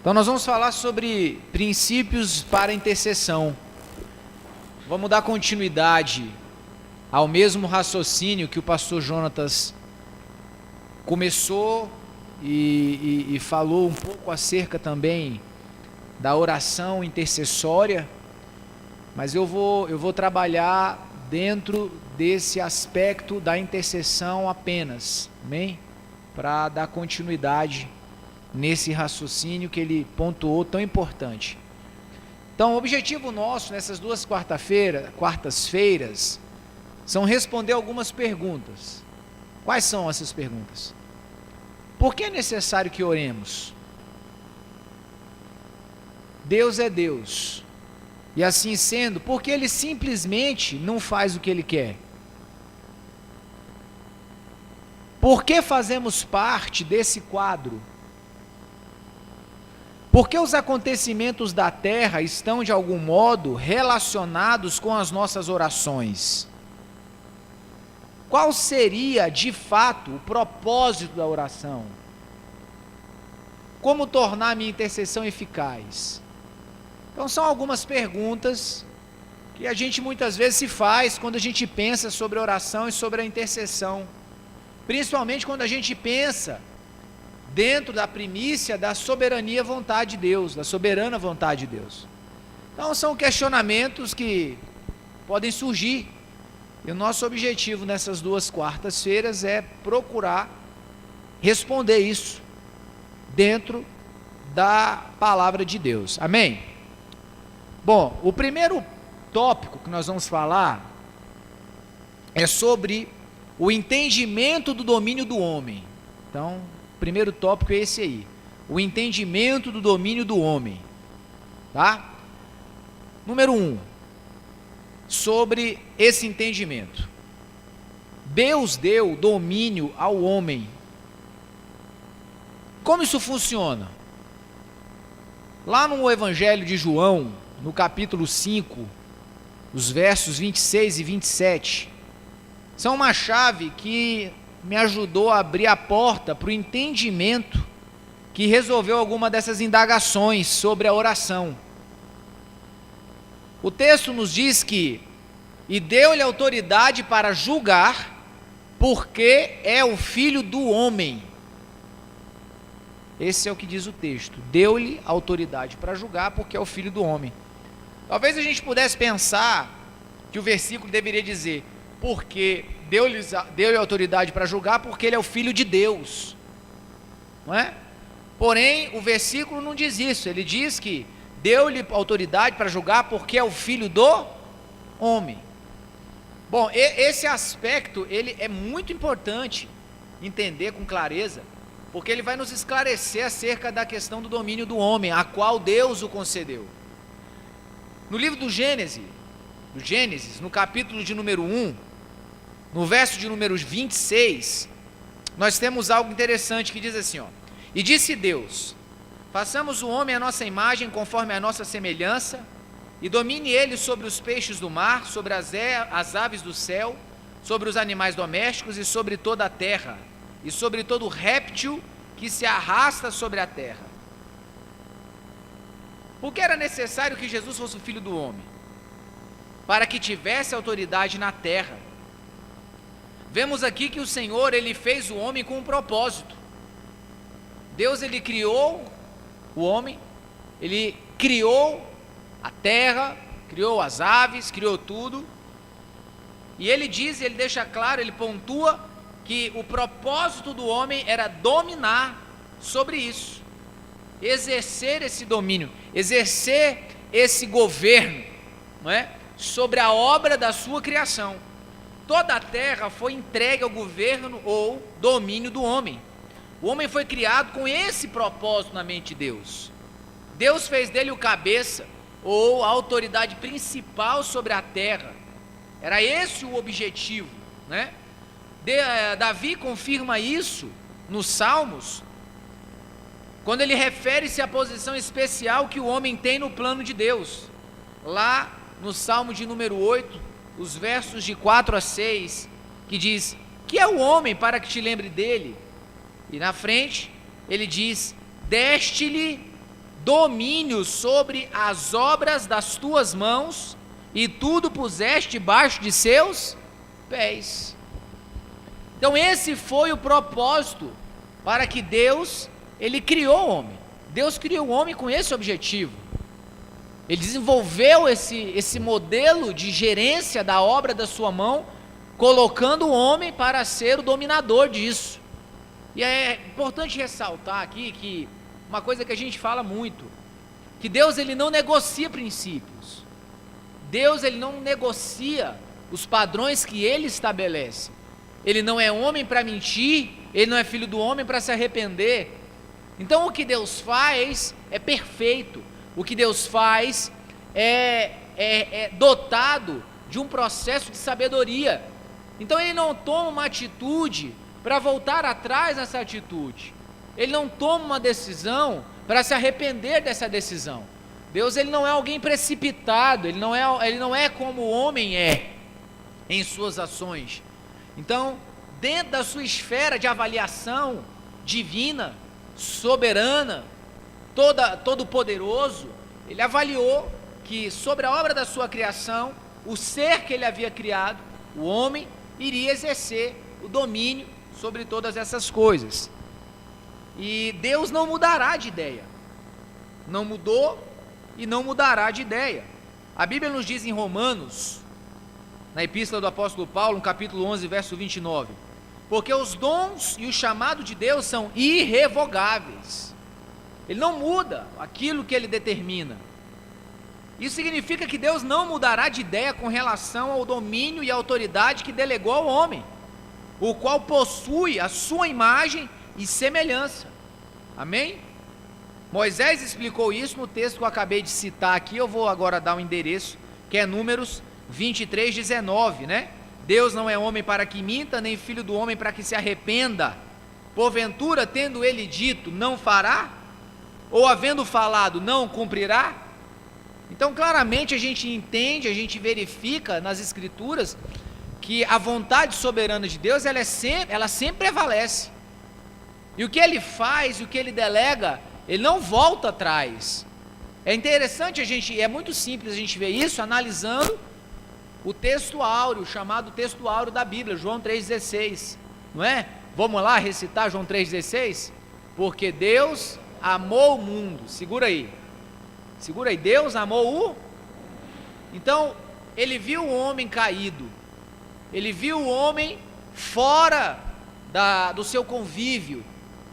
Então nós vamos falar sobre princípios para intercessão. Vamos dar continuidade ao mesmo raciocínio que o pastor Jonatas começou e falou um pouco acerca também da oração intercessória, mas eu vou trabalhar dentro desse aspecto da intercessão apenas, amém? Para dar continuidade nesse raciocínio que ele pontuou tão importante. Então, o objetivo nosso nessas duas quartas-feiras são responder algumas perguntas. Quais são essas perguntas? Por que é necessário que oremos? Deus é Deus. E assim sendo, por que Ele simplesmente não faz o que Ele quer? Por que fazemos parte desse quadro? Por que os acontecimentos da terra estão de algum modo relacionados com as nossas orações? Qual seria de fato o propósito da oração? Como tornar minha intercessão eficaz? Então são algumas perguntas que a gente muitas vezes se faz quando a gente pensa sobre a oração e sobre a intercessão, principalmente quando a gente pensa dentro da primícia da soberania vontade de Deus, da soberana vontade de Deus. Então são questionamentos que podem surgir, e o nosso objetivo nessas duas quartas-feiras é procurar responder isso dentro da palavra de Deus, amém? Bom, o primeiro tópico que nós vamos falar é sobre o entendimento do domínio do homem. Então, o primeiro tópico é esse aí, o entendimento do domínio do homem, tá? Número 1, sobre esse entendimento. Deus deu domínio ao homem. Como isso funciona? Lá no Evangelho de João, no capítulo 5, os versos 26 e 27, são uma chave que me ajudou a abrir a porta para o entendimento que resolveu alguma dessas indagações sobre a oração. O texto nos diz que, e deu-lhe autoridade para julgar, porque é o filho do homem. Esse é o que diz o texto, deu-lhe autoridade para julgar, porque é o filho do homem. Talvez a gente pudesse pensar que o versículo deveria dizer, porque deu-lhe autoridade para julgar, porque ele é o filho de Deus, não é? Porém, o versículo não diz isso, ele diz que deu-lhe autoridade para julgar, porque é o filho do homem. Bom, esse aspecto, ele é muito importante entender com clareza, porque ele vai nos esclarecer acerca da questão do domínio do homem, a qual Deus o concedeu. No livro do Gênesis, no capítulo de número 1, no verso de número 26, nós temos algo interessante que diz assim, ó: e disse Deus, façamos o homem à nossa imagem, conforme a nossa semelhança, e domine ele sobre os peixes do mar, sobre as aves do céu, sobre os animais domésticos e sobre toda a terra, e sobre todo réptil que se arrasta sobre a terra. Por que era necessário que Jesus fosse o filho do homem? Para que tivesse autoridade na terra. Vemos aqui que o Senhor, ele fez o homem com um propósito. Deus, ele criou o homem, ele criou a terra, criou as aves, criou tudo, e ele diz, ele deixa claro, ele pontua que o propósito do homem era dominar sobre isso, exercer esse domínio, exercer esse governo, não é? Sobre a obra da sua criação. Toda a terra foi entregue ao governo ou domínio do homem. O homem foi criado com esse propósito na mente de Deus. Deus fez dele o cabeça, ou a autoridade principal sobre a terra. Era esse o objetivo, né? Davi confirma isso nos Salmos, quando ele refere-se à posição especial que o homem tem no plano de Deus. Lá no Salmo de número 8, os versos de 4 a 6, que diz, que é o homem para que te lembre dele? E na frente, ele diz, deste-lhe domínio sobre as obras das tuas mãos, e tudo puseste debaixo de seus pés. Então esse foi o propósito para que Deus, ele criou o homem. Deus criou o homem com esse objetivo. Ele desenvolveu esse modelo de gerência da obra da sua mão, colocando o homem para ser o dominador disso. E é importante ressaltar aqui que uma coisa que a gente fala muito, que Deus, ele não negocia princípios. Deus, ele não negocia os padrões que ele estabelece. Ele não é homem para mentir, ele não é filho do homem para se arrepender. Então o que Deus faz é perfeito. O que Deus faz é dotado de um processo de sabedoria. Então ele não toma uma atitude para voltar atrás nessa atitude. Ele não toma uma decisão para se arrepender dessa decisão. Deus, ele não é alguém precipitado, ele não é como o homem é em suas ações. Então, dentro da sua esfera de avaliação divina, soberana, todo poderoso, ele avaliou que sobre a obra da sua criação, o ser que ele havia criado, o homem, iria exercer o domínio sobre todas essas coisas. E Deus não mudará de ideia. Não mudou e não mudará de ideia. A Bíblia nos diz em Romanos, na epístola do apóstolo Paulo, no capítulo 11, verso 29, porque os dons e o chamado de Deus são irrevogáveis. Ele não muda aquilo que ele determina. Isso significa que Deus não mudará de ideia com relação ao domínio e autoridade que delegou ao homem, o qual possui a sua imagem e semelhança. Amém? Moisés explicou isso no texto que eu acabei de citar aqui. Eu vou agora dar um endereço, que é Números 23, 19, né? Deus não é homem para que minta, nem filho do homem para que se arrependa. Porventura, tendo ele dito, não fará? Ou havendo falado, não cumprirá? Então, claramente a gente entende, a gente verifica nas Escrituras que a vontade soberana de Deus, ela sempre prevalece. E o que ele faz, o que ele delega, ele não volta atrás. É interessante é muito simples a gente ver isso analisando o texto áureo, chamado texto áureo da Bíblia, João 3,16, não é? Vamos lá recitar João 3,16? Porque Deus amou o mundo, segura aí, Deus amou Então, ele viu o homem caído, ele viu o homem fora do seu convívio,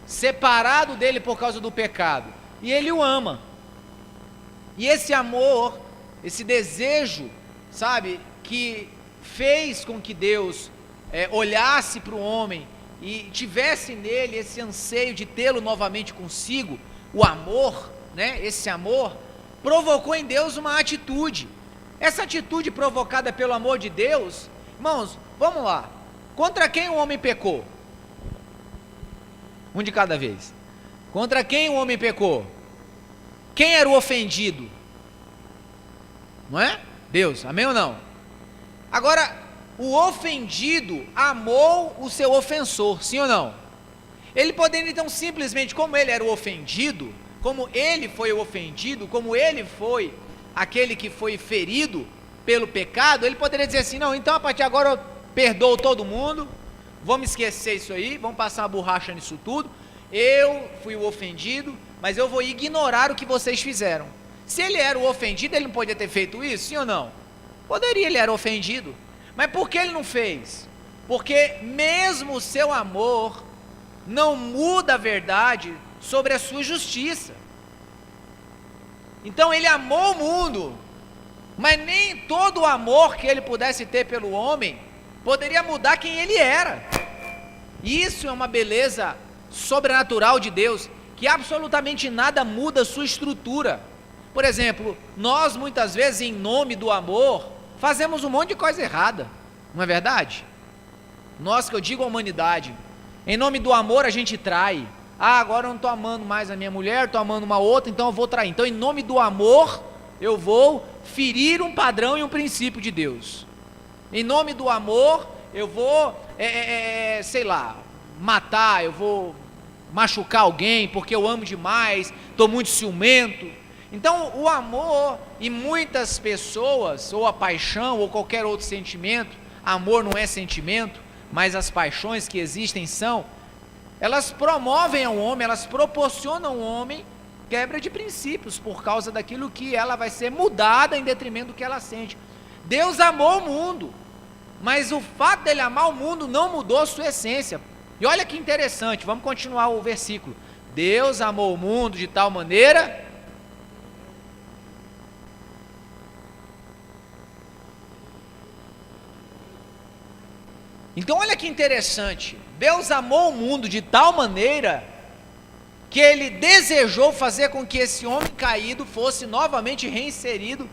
separado dele por causa do pecado, e ele o ama. E esse amor, esse desejo, sabe, que fez com que Deus olhasse para o homem e tivesse nele esse anseio de tê-lo novamente consigo, o amor, né, esse amor, provocou em Deus uma atitude. Essa atitude provocada pelo amor de Deus, irmãos, vamos lá, contra quem o homem pecou? Um de cada vez. Contra quem o homem pecou? Quem era o ofendido? Não é? Deus, amém ou não? Agora, o ofendido amou o seu ofensor, sim ou não? Ele poderia então simplesmente, como ele era o ofendido, como ele foi o ofendido, como ele foi aquele que foi ferido pelo pecado, ele poderia dizer assim, não, então a partir de agora eu perdoo todo mundo, vamos esquecer isso aí, vamos passar uma borracha nisso tudo, eu fui o ofendido, mas eu vou ignorar o que vocês fizeram. Se ele era o ofendido, ele não podia ter feito isso, sim ou não? Poderia, ele era ofendido, mas por que ele não fez? Porque mesmo o seu amor não muda a verdade sobre a sua justiça. Então ele amou o mundo, mas nem todo o amor que ele pudesse ter pelo homem poderia mudar quem ele era. Isso é uma beleza sobrenatural de Deus, que absolutamente nada muda a sua estrutura. Por exemplo, nós muitas vezes em nome do amor fazemos um monte de coisa errada, não é verdade? Nós, que eu digo a humanidade, em nome do amor a gente trai. Agora eu não estou amando mais a minha mulher, estou amando uma outra, então eu vou trair. Então em nome do amor eu vou ferir um padrão e um princípio de Deus. Em nome do amor eu vou, sei lá, matar, eu vou machucar alguém, porque eu amo demais, estou muito ciumento. Então o amor, e muitas pessoas, ou a paixão, ou qualquer outro sentimento, amor não é sentimento, mas as paixões que existem elas promovem ao homem, elas proporcionam ao homem quebra de princípios, por causa daquilo que ela vai ser mudada em detrimento do que ela sente. Deus amou o mundo, mas o fato dele amar o mundo não mudou a sua essência. E olha que interessante, vamos continuar o versículo. Deus amou o mundo de tal maneira... Então olha que interessante, Deus amou o mundo de tal maneira que Ele desejou fazer com que esse homem caído fosse novamente reinserido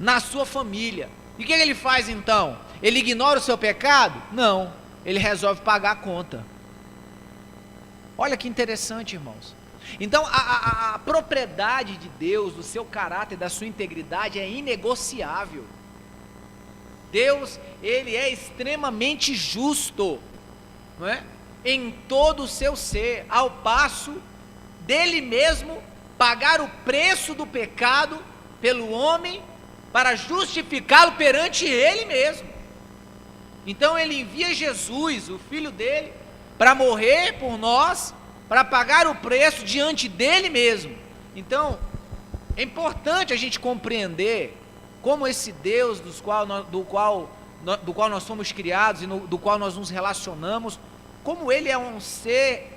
na sua família. E o que Ele faz então? Ele ignora o seu pecado? Não, Ele resolve pagar a conta. Olha que interessante, irmãos. Então a propriedade de Deus, do seu caráter, da sua integridade é inegociável. Deus, Ele é extremamente justo, não é? Em todo o seu ser, ao passo dele mesmo pagar o preço do pecado pelo homem, para justificá-lo perante ele mesmo. Então Ele envia Jesus, o Filho dele, para morrer por nós, para pagar o preço diante dele mesmo. Então, é importante a gente compreender como esse Deus do qual nós somos criados e do qual nós nos relacionamos, como Ele é um ser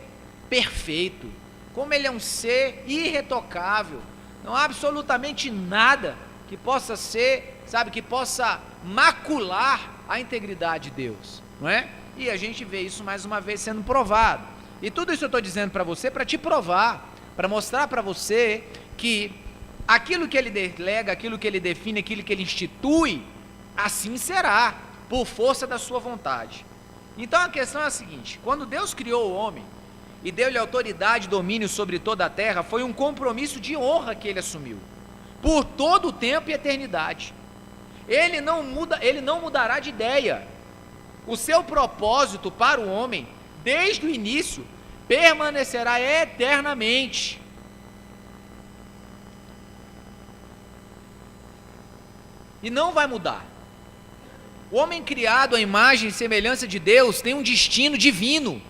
perfeito, como Ele é um ser irretocável. Não há absolutamente nada que possa ser, que possa macular a integridade de Deus, não é? E a gente vê isso mais uma vez sendo provado. E tudo isso eu estou dizendo para você, para te provar, para mostrar para você que aquilo que Ele delega, aquilo que Ele define, aquilo que Ele institui, assim será, por força da sua vontade. Então a questão é a seguinte: quando Deus criou o homem e deu-lhe autoridade e domínio sobre toda a terra, foi um compromisso de honra que Ele assumiu, por todo o tempo e eternidade. Ele não mudará de ideia. O seu propósito para o homem, desde o início, permanecerá eternamente. E não vai mudar. O homem criado à imagem e semelhança de Deus tem um destino divino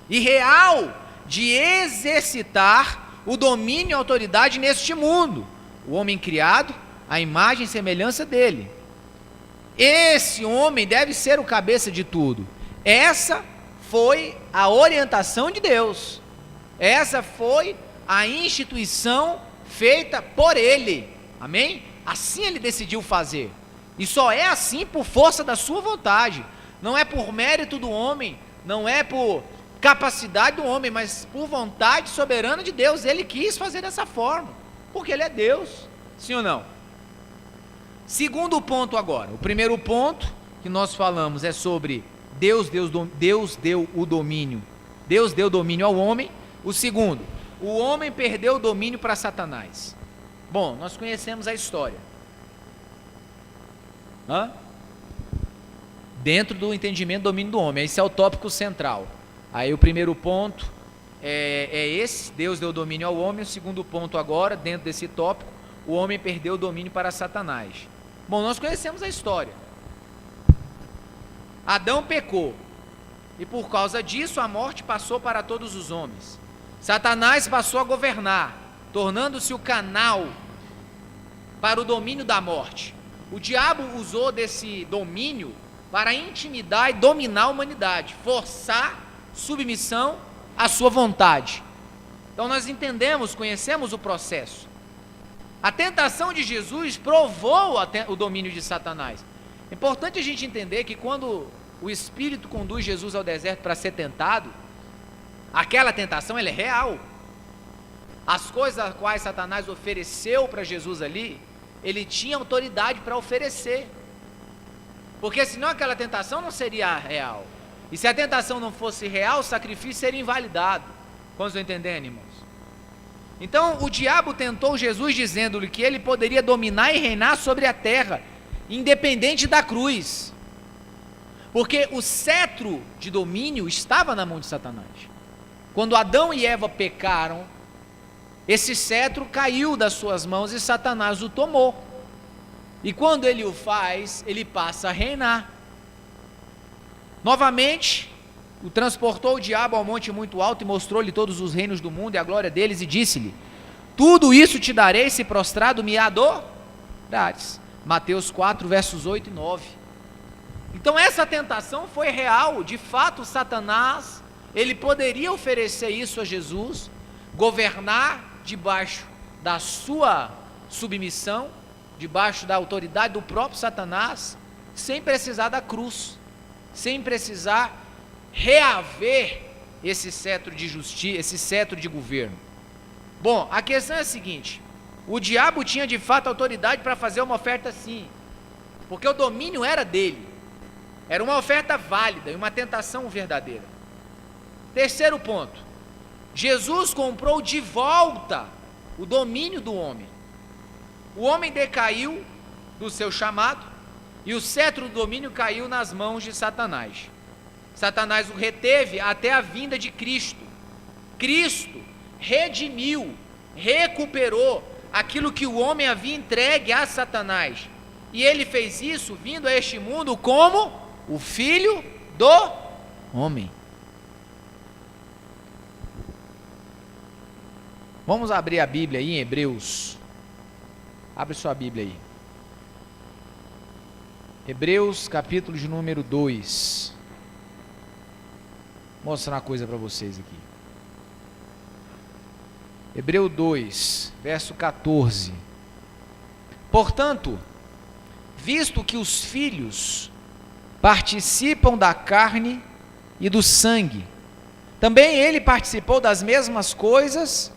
e real de exercitar o domínio e a autoridade neste mundo. O homem criado à imagem e semelhança dele. Esse homem deve ser o cabeça de tudo. Essa foi a orientação de Deus. Essa foi a instituição feita por Ele. Amém? Assim Ele decidiu fazer. E só é assim por força da sua vontade. Não é por mérito do homem, não é por capacidade do homem, mas por vontade soberana de Deus. Ele quis fazer dessa forma, porque Ele é Deus. Sim ou não? Segundo ponto agora. O primeiro ponto que nós falamos é sobre Deus deu o domínio. Deus deu domínio ao homem. O segundo, o homem perdeu o domínio para Satanás. Bom, nós conhecemos a história. Dentro do entendimento do domínio do homem. Esse é o tópico central. Aí o primeiro ponto é esse: Deus deu domínio ao homem. O segundo ponto agora, dentro desse tópico, o homem perdeu o domínio para Satanás. Bom, nós conhecemos a história. Adão pecou, e por causa disso a morte passou para todos os homens. Satanás passou a governar, tornando-se o canal para o domínio da morte. O diabo usou desse domínio para intimidar e dominar a humanidade, forçar submissão à sua vontade. Então nós entendemos, conhecemos o processo. A tentação de Jesus provou o domínio de Satanás. É importante a gente entender que quando o Espírito conduz Jesus ao deserto para ser tentado, aquela tentação ela é real. As coisas as quais Satanás ofereceu para Jesus ali, ele tinha autoridade para oferecer. Porque senão aquela tentação não seria real. E se a tentação não fosse real, o sacrifício seria invalidado. Quantos estão entendendo, irmãos? Então o diabo tentou Jesus dizendo-lhe que ele poderia dominar e reinar sobre a terra, independente da cruz. Porque o cetro de domínio estava na mão de Satanás. quando Adão e Eva pecaram, esse cetro caiu das suas mãos e Satanás o tomou. E quando ele o faz, ele passa a reinar. Novamente, o transportou o diabo ao monte muito alto e mostrou-lhe todos os reinos do mundo e a glória deles, e disse-lhe: tudo isso te darei se prostrado me adorares. Mateus 4, versos 8 e 9. Então essa tentação foi real. De fato, Satanás, ele poderia oferecer isso a Jesus, governar debaixo da sua submissão, debaixo da autoridade do próprio Satanás, sem precisar da cruz, sem precisar reaver esse cetro de justiça, esse cetro de governo. Bom, a questão é a seguinte: o diabo tinha de fato autoridade para fazer uma oferta sim, porque o domínio era dele, era uma oferta válida e uma tentação verdadeira. Terceiro ponto: Jesus comprou de volta o domínio do homem. O homem decaiu do seu chamado e o cetro do domínio caiu nas mãos de Satanás. Satanás o reteve até a vinda de Cristo. Cristo redimiu, recuperou aquilo que o homem havia entregue a Satanás. E ele fez isso vindo a este mundo como o Filho do Homem. Vamos abrir a Bíblia aí em Hebreus. Abre sua Bíblia aí. Hebreus, capítulo de número 2. Vou mostrar uma coisa para vocês aqui. Hebreus 2, verso 14. Portanto, visto que os filhos participam da carne e do sangue, também ele participou das mesmas coisas,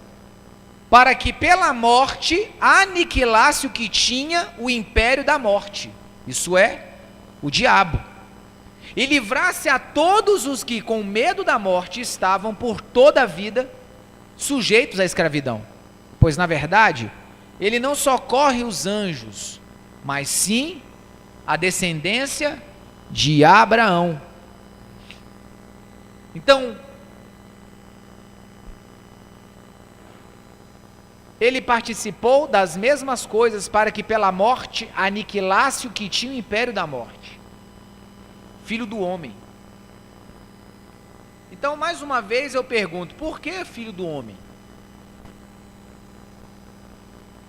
para que pela morte aniquilasse o que tinha o império da morte, isso é, o diabo, e livrasse a todos os que com medo da morte estavam por toda a vida sujeitos à escravidão. Pois na verdade, ele não socorre os anjos, mas sim a descendência de Abraão. Então, ele participou das mesmas coisas para que pela morte aniquilasse o que tinha o império da morte. Filho do homem. Então, mais uma vez eu pergunto, por que filho do homem?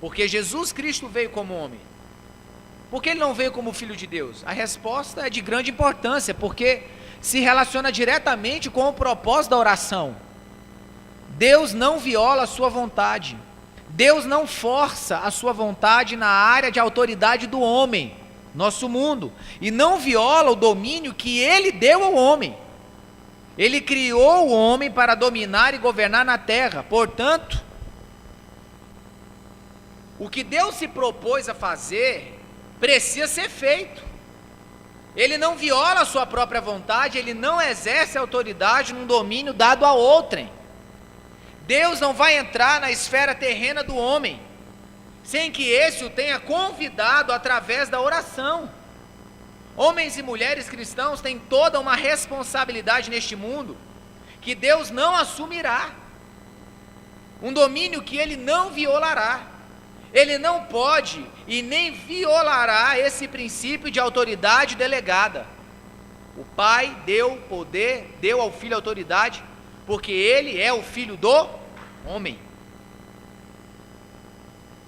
Porque Jesus Cristo veio como homem. Por que ele não veio como filho de Deus? A resposta é de grande importância, porque se relaciona diretamente com o propósito da oração. Deus não viola a sua vontade. Deus não força a sua vontade na área de autoridade do homem, nosso mundo, e não viola o domínio que ele deu ao homem. Ele criou o homem para dominar e governar na terra. Portanto, o que Deus se propôs a fazer precisa ser feito. Ele não viola a sua própria vontade, ele não exerce autoridade num domínio dado a outrem. Deus não vai entrar na esfera terrena do homem, sem que esse o tenha convidado através da oração. Homens e mulheres cristãos têm toda uma responsabilidade neste mundo, que Deus não assumirá, um domínio que ele não violará. Ele não pode e nem violará esse princípio de autoridade delegada. O Pai deu poder, deu ao Filho autoridade, porque ele é o Filho do homem.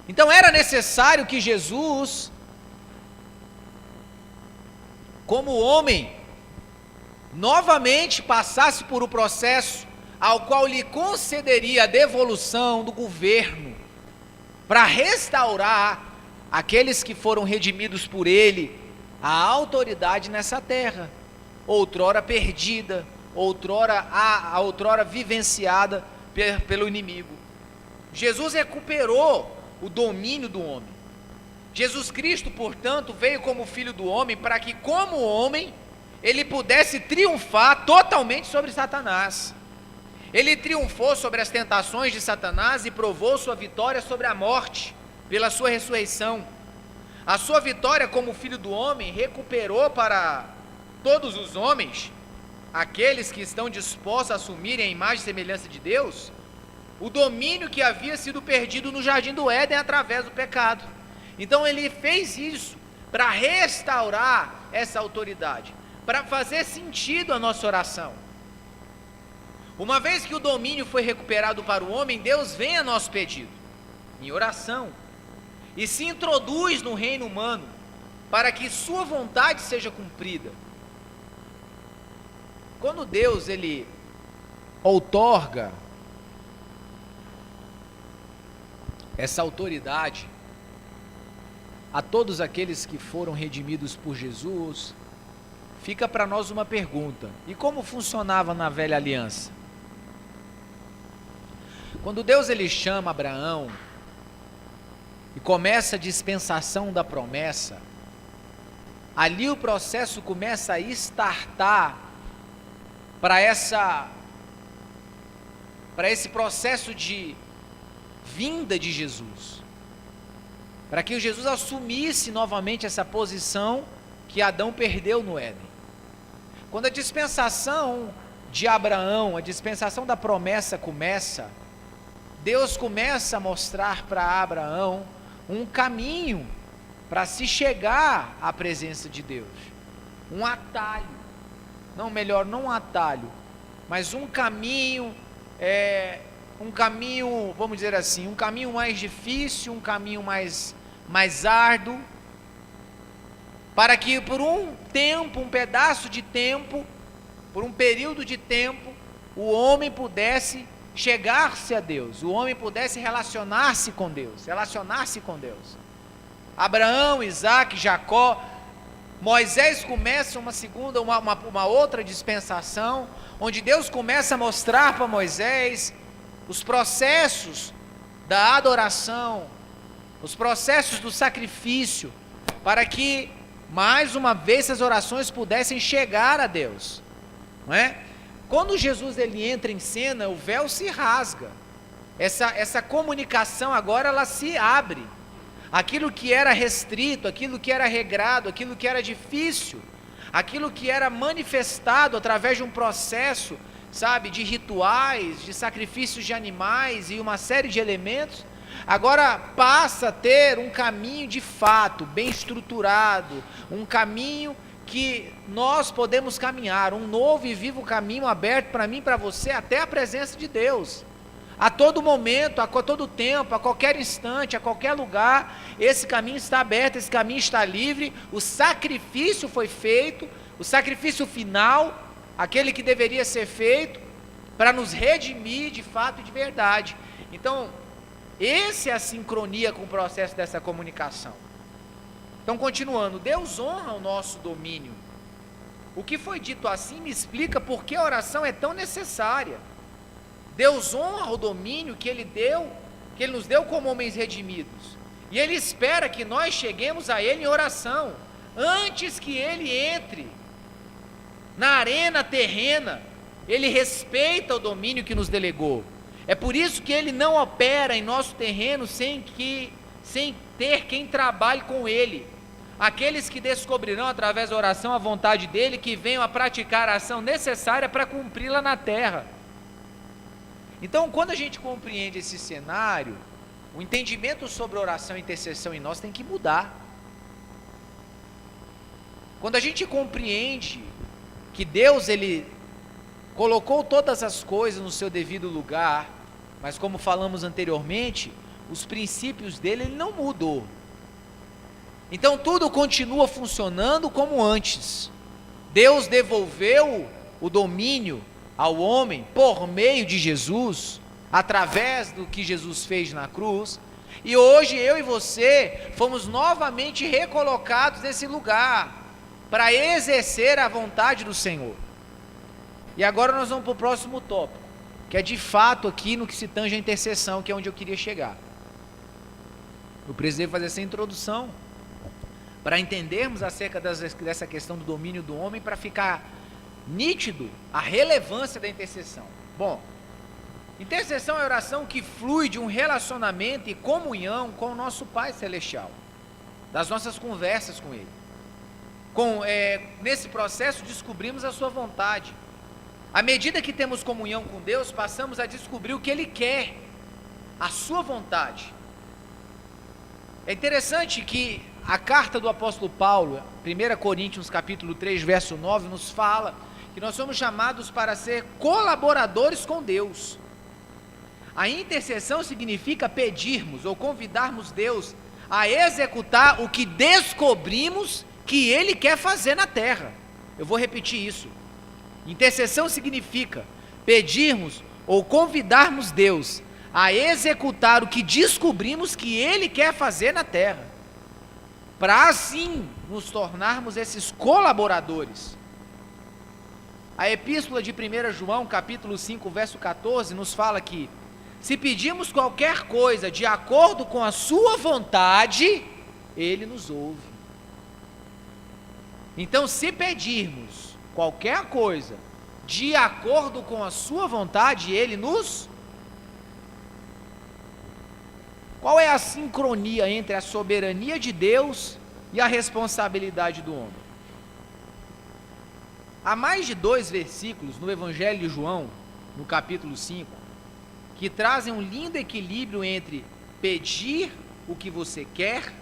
Então era necessário que Jesus, como homem, novamente passasse por um processo ao qual lhe concederia a devolução do governo, para restaurar aqueles que foram redimidos por ele, a autoridade nessa terra, outrora perdida, outrora vivenciada pelo inimigo. Jesus recuperou o domínio do homem. Jesus Cristo, portanto, veio como filho do homem para que, como homem, ele pudesse triunfar totalmente sobre Satanás. Ele triunfou sobre as tentações de Satanás e provou sua vitória sobre a morte pela sua ressurreição. A sua vitória como filho do homem recuperou para todos os homens aqueles que estão dispostos a assumirem a imagem e semelhança de Deus, o domínio que havia sido perdido no Jardim do Éden através do pecado. Então ele fez isso para restaurar essa autoridade, para fazer sentido a nossa oração. Uma vez que o domínio foi recuperado para o homem, Deus vem a nosso pedido, em oração, e se introduz no reino humano, para que sua vontade seja cumprida. Quando Deus, ele outorga essa autoridade a todos aqueles que foram redimidos por Jesus, fica para nós uma pergunta: e como funcionava na velha aliança? Quando Deus ele chama Abraão e começa a dispensação da promessa, ali o processo começa a startar para esse processo de vinda de Jesus, para que Jesus assumisse novamente essa posição que Adão perdeu no Éden. Quando a dispensação de Abraão, a dispensação da promessa começa, Deus começa a mostrar para Abraão um caminho para se chegar à presença de Deus, um atalho, não um atalho, mas um caminho, vamos dizer assim, um caminho mais difícil, um caminho mais árduo, para que por um tempo, um pedaço de tempo, por um período de tempo, o homem pudesse chegar-se a Deus, o homem pudesse relacionar-se com Deus. Abraão, Isaac, Jacó, Moisés começa uma outra dispensação, onde Deus começa a mostrar para Moisés os processos da adoração, os processos do sacrifício, para que mais uma vez essas orações pudessem chegar a Deus, não é? Quando Jesus ele entra em cena, o véu se rasga, essa comunicação agora ela se abre, aquilo que era restrito, aquilo que era regrado, aquilo que era difícil, aquilo que era manifestado através de um processo, sabe, de rituais, de sacrifícios de animais e uma série de elementos, agora passa a ter um caminho de fato, bem estruturado, um caminho que nós podemos caminhar, um novo e vivo caminho aberto para mim e para você, até a presença de Deus, a todo momento, a todo tempo, a qualquer instante, a qualquer lugar, esse caminho está aberto, esse caminho está livre, o sacrifício foi feito, o sacrifício final, aquele que deveria ser feito, para nos redimir de fato e de verdade. Então, essa é a sincronia com o processo dessa comunicação. Então, continuando, Deus honra o nosso domínio. O que foi dito assim me explica por que a oração é tão necessária. Deus honra o domínio que Ele nos deu como homens redimidos. E Ele espera que nós cheguemos a Ele em oração, antes que Ele entre na arena terrena. Ele respeita o domínio que nos delegou. É por isso que Ele não opera em nosso terreno sem ter quem trabalhe com Ele. Aqueles que descobrirão através da oração a vontade dEle, que venham a praticar a ação necessária para cumpri-la na terra. Então, quando a gente compreende esse cenário, o entendimento sobre oração e intercessão em nós tem que mudar. Quando a gente compreende que Deus, Ele colocou todas as coisas no seu devido lugar, mas como falamos anteriormente, os princípios dele Ele não mudou. Então tudo continua funcionando como antes. Deus devolveu o domínio ao homem por meio de Jesus, através do que Jesus fez na cruz, e hoje eu e você fomos novamente recolocados nesse lugar, para exercer a vontade do Senhor. E agora nós vamos para o próximo tópico, que é de fato aqui no que se tange a intercessão, que é onde eu queria chegar. Eu precisei fazer essa introdução, para entendermos acerca dessa questão do domínio do homem, para ficar nítido a relevância da intercessão. Bom, intercessão é oração que flui de um relacionamento e comunhão com o nosso Pai Celestial, das nossas conversas com Ele. Nesse processo descobrimos a sua vontade, À medida que temos comunhão com Deus, passamos a descobrir o que Ele quer, a sua vontade. É interessante que a carta do apóstolo Paulo, 1 Coríntios capítulo 3, verso 9, nos fala que nós somos chamados para ser colaboradores com Deus. A intercessão significa pedirmos ou convidarmos Deus a executar o que descobrimos que Ele quer fazer na terra. Eu vou repetir isso. Intercessão significa pedirmos ou convidarmos Deus a executar o que descobrimos que Ele quer fazer na terra, para assim nos tornarmos esses colaboradores. A epístola de 1 João, capítulo 5, verso 14, nos fala que se pedimos qualquer coisa de acordo com a sua vontade, Ele nos ouve. Então, se pedirmos qualquer coisa de acordo com a sua vontade, Ele nos... Qual é a sincronia entre a soberania de Deus e a responsabilidade do homem? Há mais de 2 versículos no Evangelho de João, no capítulo 5, que trazem um lindo equilíbrio entre pedir o que você quer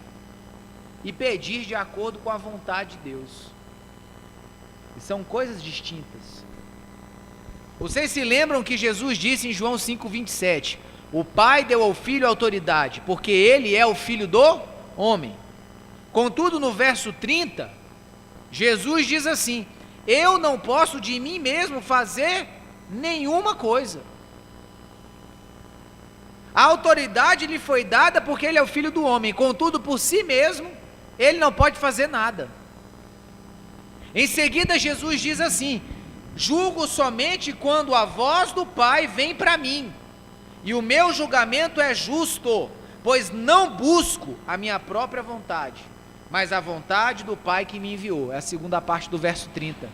e pedir de acordo com a vontade de Deus. E são coisas distintas. Vocês se lembram que Jesus disse em João 5,27: o Pai deu ao Filho autoridade, porque Ele é o Filho do homem. Contudo, no verso 30, Jesus diz assim: eu não posso de mim mesmo fazer nenhuma coisa. A autoridade lhe foi dada porque Ele é o Filho do homem, contudo, por si mesmo, Ele não pode fazer nada. Em seguida, Jesus diz assim: julgo somente quando a voz do Pai vem para mim, e o meu julgamento é justo, pois não busco a minha própria vontade, mas a vontade do Pai que me enviou. É a segunda parte do verso 30.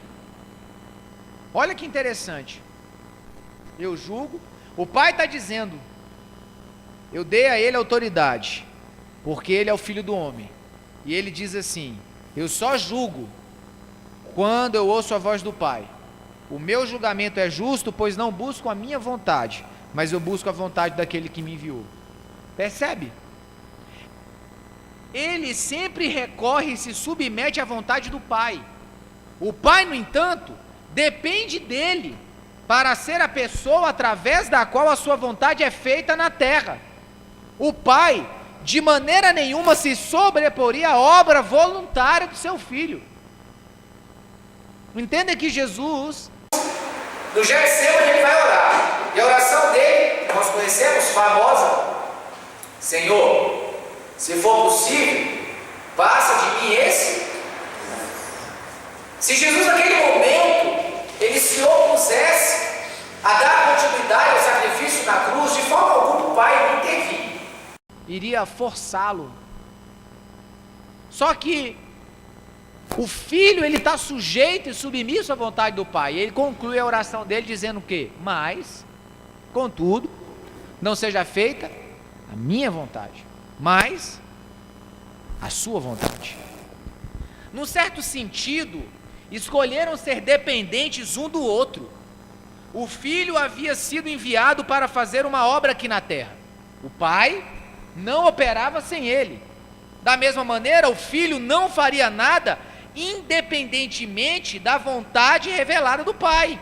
Olha que interessante. Eu julgo, o Pai está dizendo, eu dei a Ele autoridade, porque Ele é o Filho do homem. E Ele diz assim: eu só julgo quando eu ouço a voz do Pai. O meu julgamento é justo, pois não busco a minha vontade, mas eu busco a vontade daquele que me enviou. Percebe? Ele sempre recorre e se submete à vontade do Pai. O Pai, no entanto, depende dele para ser a pessoa através da qual a sua vontade é feita na terra. O Pai, de maneira nenhuma, se sobreporia à obra voluntária do seu Filho. Entenda que Jesus, no Getsemane, ele vai orar, e a oração dele, que nós conhecemos, famosa: Senhor, se for possível, passa de mim esse. Se Jesus naquele momento, ele se opusesse a dar continuidade ao sacrifício na cruz, de forma alguma o Pai não intervir, iria forçá-lo. Só que o Filho, ele está sujeito e submisso à vontade do Pai. E ele conclui a oração dele dizendo o quê? Mas, contudo, não seja feita a minha vontade, mas a sua vontade. Num certo sentido, escolheram ser dependentes um do outro. O Filho havia sido enviado para fazer uma obra aqui na terra. O Pai não operava sem ele. Da mesma maneira, o Filho não faria nada independentemente da vontade revelada do Pai.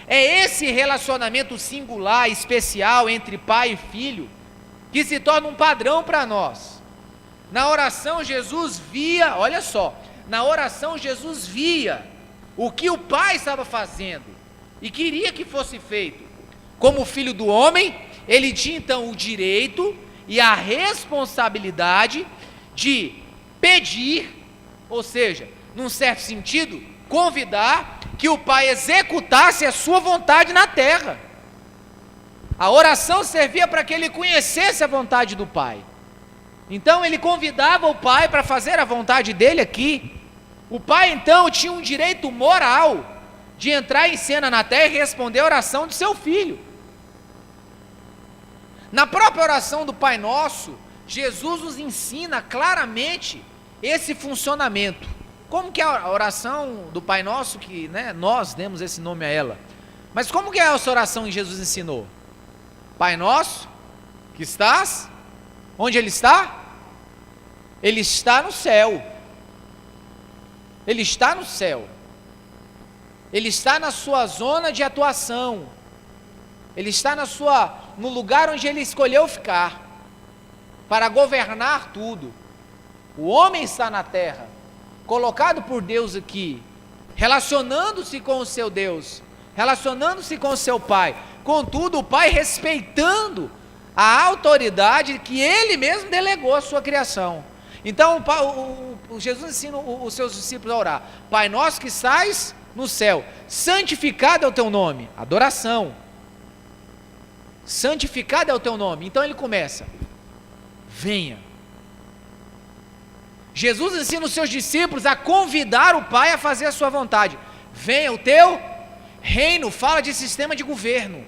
É esse relacionamento singular, especial entre Pai e Filho, que se torna um padrão para nós. Na oração, Jesus via, olha só, na oração Jesus via o que o Pai estava fazendo e queria que fosse feito. Como Filho do homem, ele tinha então o direito e a responsabilidade de pedir, ou seja, num certo sentido, convidar que o Pai executasse a sua vontade na terra. A oração servia para que ele conhecesse a vontade do Pai. Então ele convidava o Pai para fazer a vontade dele aqui. O Pai então tinha um direito moral de entrar em cena na terra e responder a oração do seu Filho. Na própria oração do Pai Nosso, Jesus nos ensina claramente esse funcionamento. Como que é a oração do Pai Nosso, que nós demos esse nome a ela? Mas como que é essa oração que Jesus ensinou? Pai nosso, que estás, onde Ele está? Ele está no céu. Ele está no céu. Ele está na sua zona de atuação. Ele está no lugar onde Ele escolheu ficar, para governar tudo. O homem está na terra, colocado por Deus aqui, relacionando-se com o seu Deus, relacionando-se com o seu Pai. Contudo, o Pai respeitando a autoridade que Ele mesmo delegou à sua criação. Então, Jesus ensina os seus discípulos a orar: Pai nosso que estás no céu, santificado é o teu nome. Adoração. Santificado é o teu nome. Então ele começa: venha. Jesus ensina os seus discípulos a convidar o Pai a fazer a sua vontade. Venha o teu reino. Fala de sistema de governo.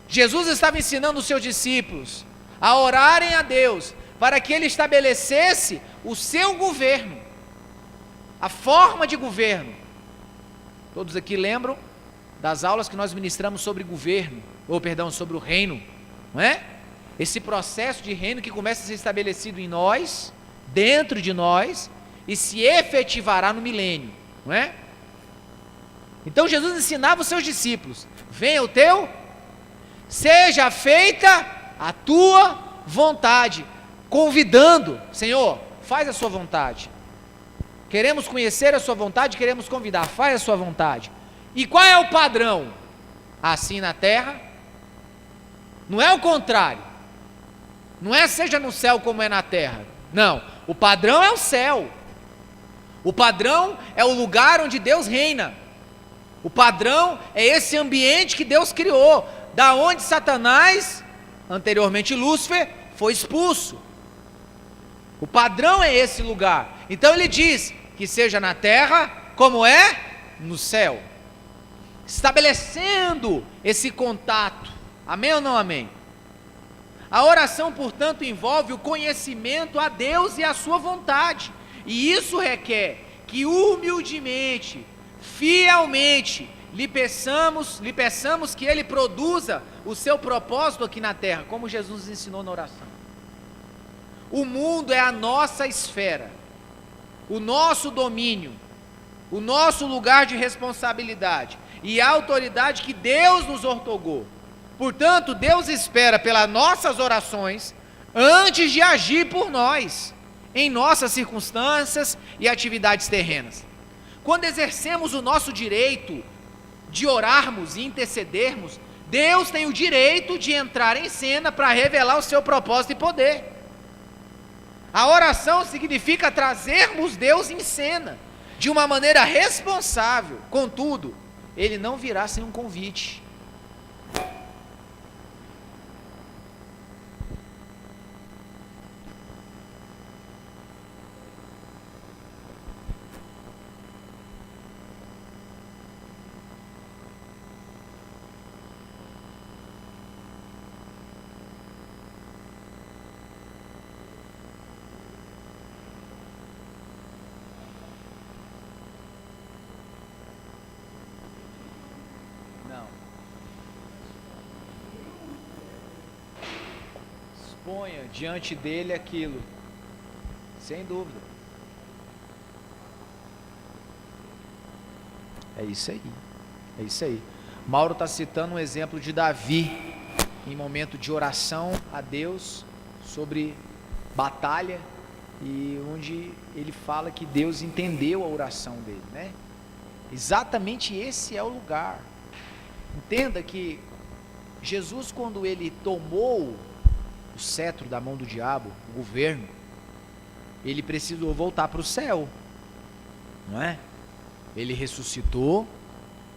Jesus estava ensinando os seus discípulos a orarem a Deus para que Ele estabelecesse o seu governo, a forma de governo. Todos aqui lembram das aulas que nós ministramos sobre governo, sobre o reino, não é? Esse processo de reino que começa a ser estabelecido em nós, dentro de nós, e se efetivará no milênio, não é? Então Jesus ensinava os seus discípulos: venha o teu, seja feita a tua vontade, convidando: Senhor, faz a sua vontade. Queremos conhecer a sua vontade, queremos convidar, faz a sua vontade. E qual é o padrão? Assim na terra. Não é o contrário. Não é seja no céu como é na terra. Não, o padrão é o céu. O padrão é o lugar onde Deus reina. O padrão é esse ambiente que Deus criou, da onde Satanás, anteriormente Lúcifer, foi expulso. O padrão é esse lugar. Então ele diz que seja na terra como é no céu, estabelecendo esse contato. Amém ou não amém? A oração, portanto, envolve o conhecimento a Deus e a sua vontade, e isso requer que humildemente, fielmente, lhe peçamos que Ele produza o seu propósito aqui na terra, como Jesus ensinou na oração. O mundo é a nossa esfera, o nosso domínio, o nosso lugar de responsabilidade e a autoridade que Deus nos outorgou. Portanto, Deus espera pelas nossas orações antes de agir por nós, em nossas circunstâncias e atividades terrenas. Quando exercemos o nosso direito de orarmos e intercedermos, Deus tem o direito de entrar em cena para revelar o seu propósito e poder. A oração significa trazermos Deus em cena, de uma maneira responsável. Contudo, Ele não virá sem um convite. Exponha diante dele aquilo, sem dúvida. É isso aí, é isso aí. Mauro está citando um exemplo de Davi, em momento de oração a Deus, sobre batalha, e onde ele fala que Deus entendeu a oração dele, né? Exatamente esse é o lugar. Entenda que Jesus, quando ele tomou o cetro da mão do diabo, o governo, ele precisou voltar para o céu, não é? Ele ressuscitou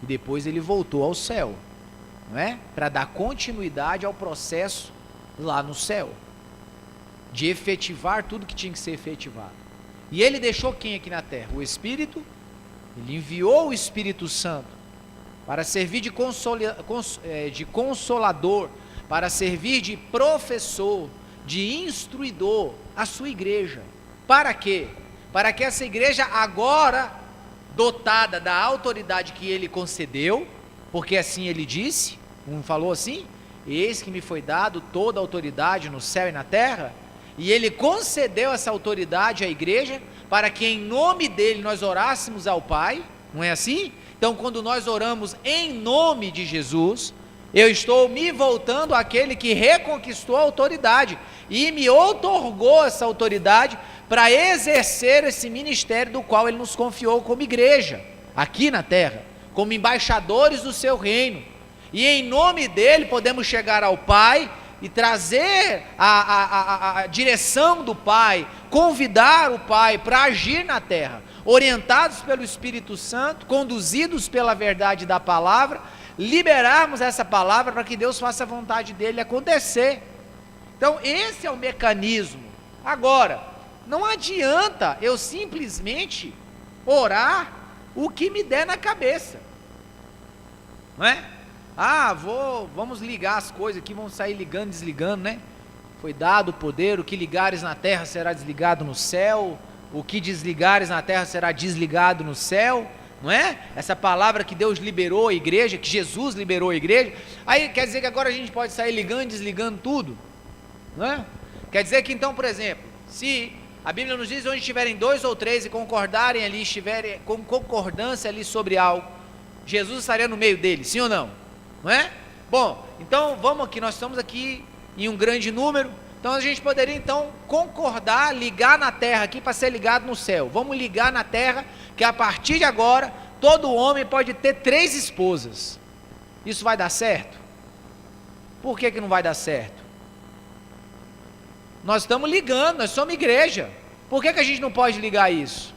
e depois ele voltou ao céu, não é? Para dar continuidade ao processo lá no céu, de efetivar tudo que tinha que ser efetivado. E ele deixou quem aqui na terra? O Espírito. Ele enviou o Espírito Santo para servir de consolador, para servir de professor, de instruidor à sua igreja. Para quê? Para que essa igreja, agora dotada da autoridade que ele concedeu, porque assim ele disse, não falou assim? Eis que me foi dado toda a autoridade no céu e na terra, e ele concedeu essa autoridade à igreja, para que em nome dele nós orássemos ao Pai, não é assim? Então quando nós oramos em nome de Jesus, eu estou me voltando àquele que reconquistou a autoridade, e me outorgou essa autoridade, para exercer esse ministério do qual ele nos confiou como igreja, aqui na terra, como embaixadores do seu reino, e em nome dele podemos chegar ao Pai, e trazer a direção do Pai, convidar o Pai para agir na terra, orientados pelo Espírito Santo, conduzidos pela verdade da palavra, liberarmos essa palavra para que Deus faça a vontade dele acontecer. Então esse é o mecanismo. Agora, não adianta eu simplesmente orar o que me der na cabeça, não é? Vamos ligar as coisas aqui, vamos sair ligando, desligando, né? Foi dado o poder, o que ligares na terra será desligado no céu, o que desligares na terra será desligado no céu, não é? Essa palavra que Deus liberou a igreja, que Jesus liberou a igreja, aí quer dizer que agora a gente pode sair ligando, desligando tudo, não é? Quer dizer que então, por exemplo, se a Bíblia nos diz, onde estiverem 2 ou 3 e concordarem ali, estiverem com concordância ali sobre algo, Jesus estaria no meio deles, sim ou não? Não é? Bom, então vamos aqui, nós estamos aqui em um grande número, então a gente poderia então concordar, ligar na terra aqui para ser ligado no céu. Vamos ligar na terra que a partir de agora todo homem pode ter 3 esposas. Isso vai dar certo? Por que não vai dar certo? Nós estamos ligando, nós somos igreja. Por que a gente não pode ligar isso?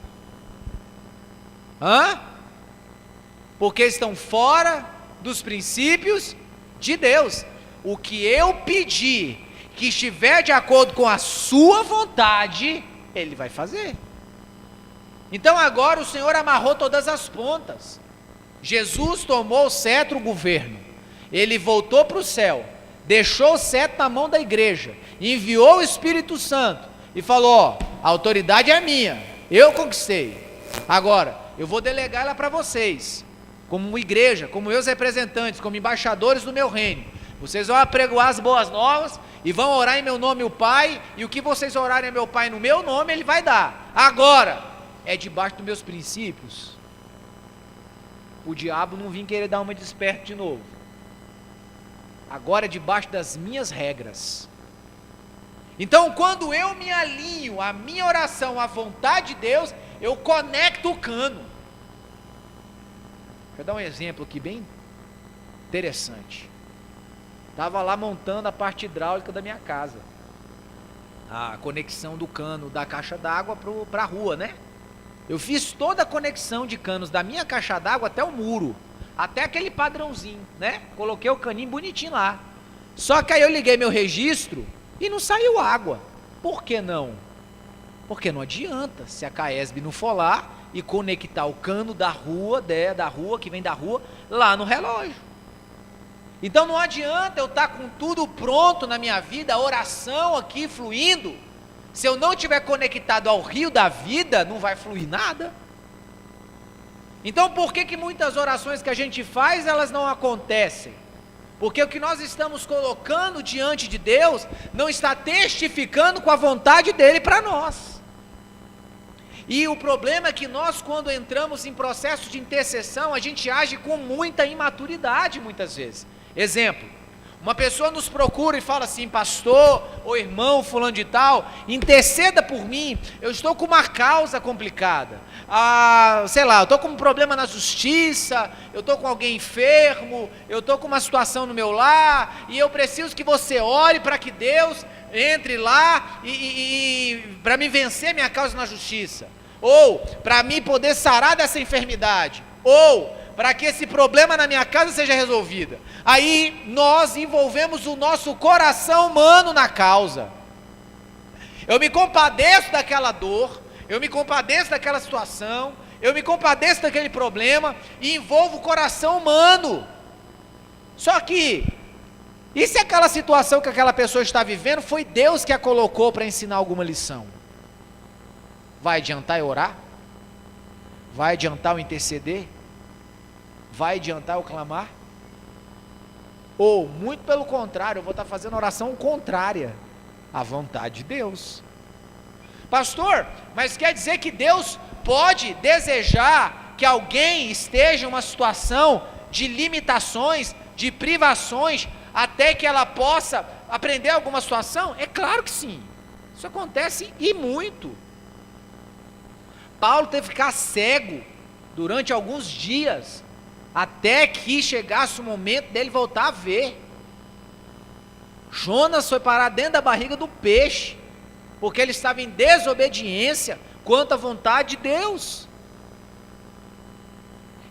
Porque estão fora dos princípios de Deus. O que eu pedir que estiver de acordo com a sua vontade, ele vai fazer. Então agora o Senhor amarrou todas as pontas. Jesus tomou o cetro, o governo, ele voltou para o céu, deixou o cetro na mão da igreja, enviou o Espírito Santo e falou: a autoridade é minha, eu conquistei, agora eu vou delegar ela para vocês, como igreja, como meus representantes, como embaixadores do meu reino. Vocês vão apregoar as boas novas e vão orar em meu nome o Pai, e o que vocês orarem a meu Pai no meu nome, ele vai dar. Agora, é debaixo dos meus princípios. O diabo não vem querer dar uma desperta de novo. Agora é debaixo das minhas regras. Então quando eu me alinho a minha oração à vontade de Deus, eu conecto o cano. Vou dar um exemplo aqui bem interessante. Estava lá montando a parte hidráulica da minha casa, a conexão do cano da caixa d'água para a rua, né? Eu fiz toda a conexão de canos da minha caixa d'água até o muro, até aquele padrãozinho, né? Coloquei o caninho bonitinho lá. Só que aí eu liguei meu registro e não saiu água. Por que não? Porque não adianta, se a Caesb não for lá e conectar o cano da rua, que vem da rua, lá no relógio. Então não adianta eu estar com tudo pronto na minha vida, a oração aqui fluindo, se eu não estiver conectado ao rio da vida, não vai fluir nada. Então por que muitas orações que a gente faz, elas não acontecem? Porque o que nós estamos colocando diante de Deus, não está testificando com a vontade dEle para nós. E o problema é que nós, quando entramos em processo de intercessão, a gente age com muita imaturidade muitas vezes. Exemplo, uma pessoa nos procura e fala assim: pastor, ou irmão, fulano de tal, interceda por mim, eu estou com uma causa complicada, sei lá, eu estou com um problema na justiça, eu estou com alguém enfermo, eu estou com uma situação no meu lar, e eu preciso que você ore para que Deus entre lá e para me vencer minha causa na justiça, ou para mim poder sarar dessa enfermidade, ou para que esse problema na minha casa seja resolvido. Aí nós envolvemos o nosso coração humano na causa. Eu me compadeço daquela dor, eu me compadeço daquela situação, eu me compadeço daquele problema e envolvo o coração humano. Só que, e se aquela situação que aquela pessoa está vivendo foi Deus que a colocou para ensinar alguma lição? Vai adiantar eu orar? Vai adiantar eu interceder? Vai adiantar eu clamar? Ou, muito pelo contrário, eu vou estar fazendo oração contrária à vontade de Deus. Pastor, mas quer dizer que Deus pode desejar que alguém esteja em uma situação de limitações, de privações, até que ela possa aprender alguma situação? É claro que sim. Isso acontece e muito. Paulo teve que ficar cego durante alguns dias, até que chegasse o momento dele voltar a ver. Jonas foi parar dentro da barriga do peixe, porque ele estava em desobediência quanto à vontade de Deus.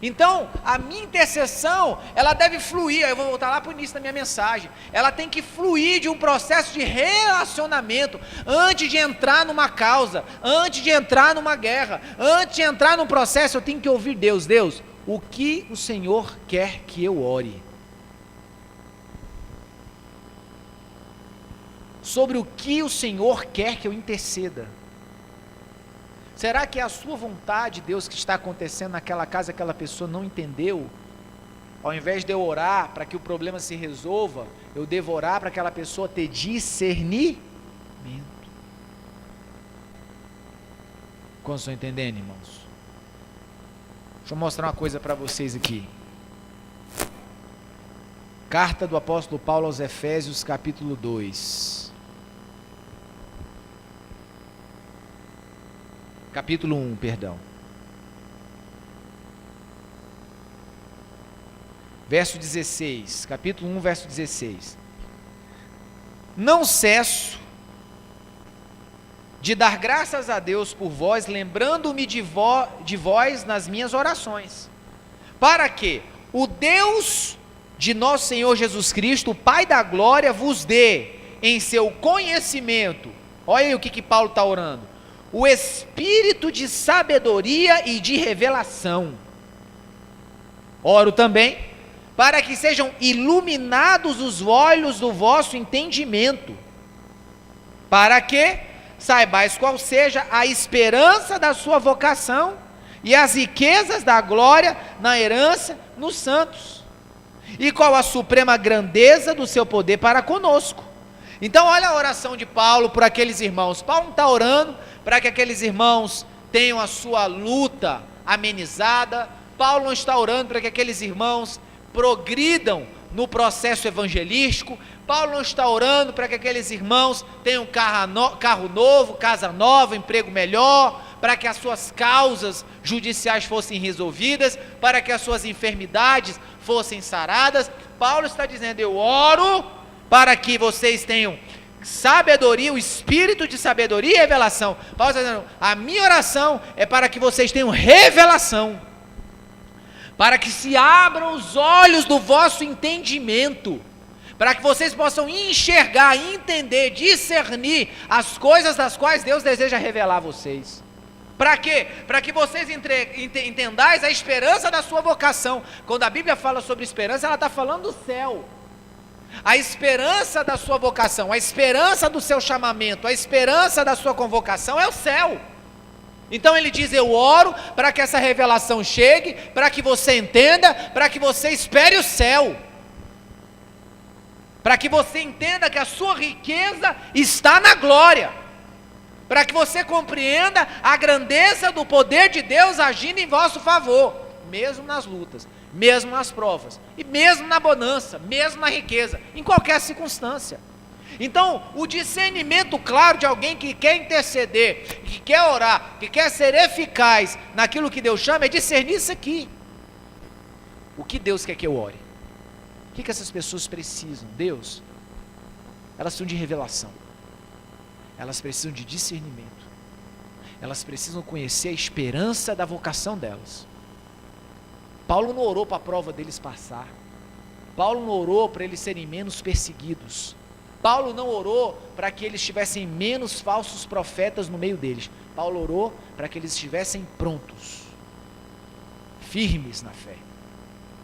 Então, a minha intercessão, ela deve fluir, eu vou voltar lá para o início da minha mensagem, ela tem que fluir de um processo de relacionamento, antes de entrar numa causa, antes de entrar numa guerra, antes de entrar num processo, eu tenho que ouvir Deus. Deus, o que o Senhor quer que eu ore? Sobre o que o Senhor quer que eu interceda? Será que é a sua vontade, Deus, que está acontecendo naquela casa, aquela pessoa não entendeu? Ao invés de eu orar para que o problema se resolva, eu devo orar para aquela pessoa ter discernimento. Como estão entendendo, irmãos? Deixa eu mostrar uma coisa para vocês aqui. Carta do apóstolo Paulo aos Efésios, capítulo 2. Capítulo 1, perdão. Verso 16, capítulo 1, verso 16. Não cesso de dar graças a Deus por vós, lembrando-me de vós nas minhas orações, para que o Deus de nosso Senhor Jesus Cristo, o Pai da glória, vos dê em seu conhecimento, olha aí o que Paulo está orando, o espírito de sabedoria e de revelação. Oro também para que sejam iluminados os olhos do vosso entendimento, para que saibais qual seja a esperança da sua vocação e as riquezas da glória na herança nos santos, e qual a suprema grandeza do seu poder para conosco. Então olha a oração de Paulo por aqueles irmãos. Paulo não está orando para que aqueles irmãos tenham a sua luta amenizada. Paulo não está orando para que aqueles irmãos progridam no processo evangelístico. Paulo não está orando para que aqueles irmãos tenham carro novo, casa nova, emprego melhor, para que as suas causas judiciais fossem resolvidas, para que as suas enfermidades fossem saradas. Paulo está dizendo, eu oro para que vocês tenham sabedoria, o espírito de sabedoria e revelação. Paulo está dizendo, a minha oração é para que vocês tenham revelação, para que se abram os olhos do vosso entendimento, para que vocês possam enxergar, entender, discernir as coisas das quais Deus deseja revelar a vocês. Para quê? Para que vocês entendais a esperança da sua vocação. Quando a Bíblia fala sobre esperança, ela está falando do céu. A esperança da sua vocação, a esperança do seu chamamento, a esperança da sua convocação é o céu. Então ele diz, eu oro para que essa revelação chegue, para que você entenda, para que você espere o céu, para que você entenda que a sua riqueza está na glória, para que você compreenda a grandeza do poder de Deus agindo em vosso favor, mesmo nas lutas, mesmo nas provas, e mesmo na bonança, mesmo na riqueza, em qualquer circunstância. Então, o discernimento claro de alguém que quer interceder, que quer orar, que quer ser eficaz naquilo que Deus chama, é discernir isso aqui. O que Deus quer que eu ore? O que essas pessoas precisam? Deus, elas precisam de revelação, elas precisam de discernimento, elas precisam conhecer a esperança da vocação delas. Paulo não orou para a prova deles passar, Paulo não orou para eles serem menos perseguidos, Paulo não orou para que eles tivessem menos falsos profetas no meio deles, Paulo orou para que eles estivessem prontos, firmes na fé,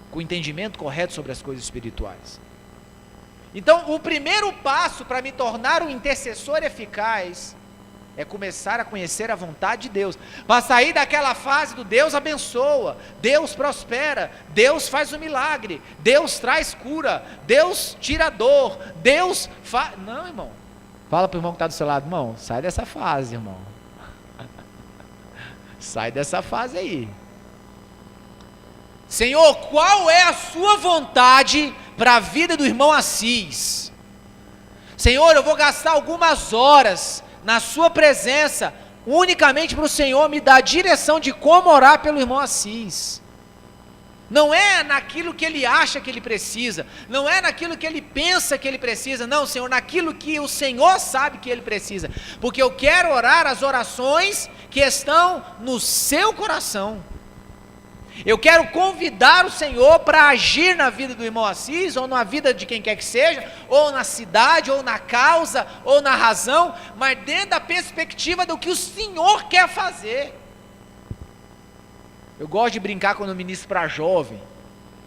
com o entendimento correto sobre as coisas espirituais. Então, o primeiro passo para me tornar um intercessor eficaz é começar a conhecer a vontade de Deus, para sair daquela fase do Deus abençoa, Deus prospera, Deus faz o milagre, Deus traz cura, Deus tira a dor, Deus faz... Não, irmão, fala para o irmão que está do seu lado, irmão, sai dessa fase, irmão, sai dessa fase aí. Senhor, qual é a sua vontade para a vida do irmão Assis? Senhor, eu vou gastar algumas horas na sua presença, unicamente para o Senhor me dar a direção de como orar pelo irmão Assis. Não é naquilo que ele acha que ele precisa, não é naquilo que ele pensa que ele precisa, não, Senhor, naquilo que o Senhor sabe que ele precisa, porque eu quero orar as orações que estão no seu coração. Eu quero convidar o Senhor para agir na vida do irmão Assis, ou na vida de quem quer que seja, ou na cidade, ou na causa, ou na razão, mas dentro da perspectiva do que o Senhor quer fazer. Eu gosto de brincar quando eu ministro para jovem,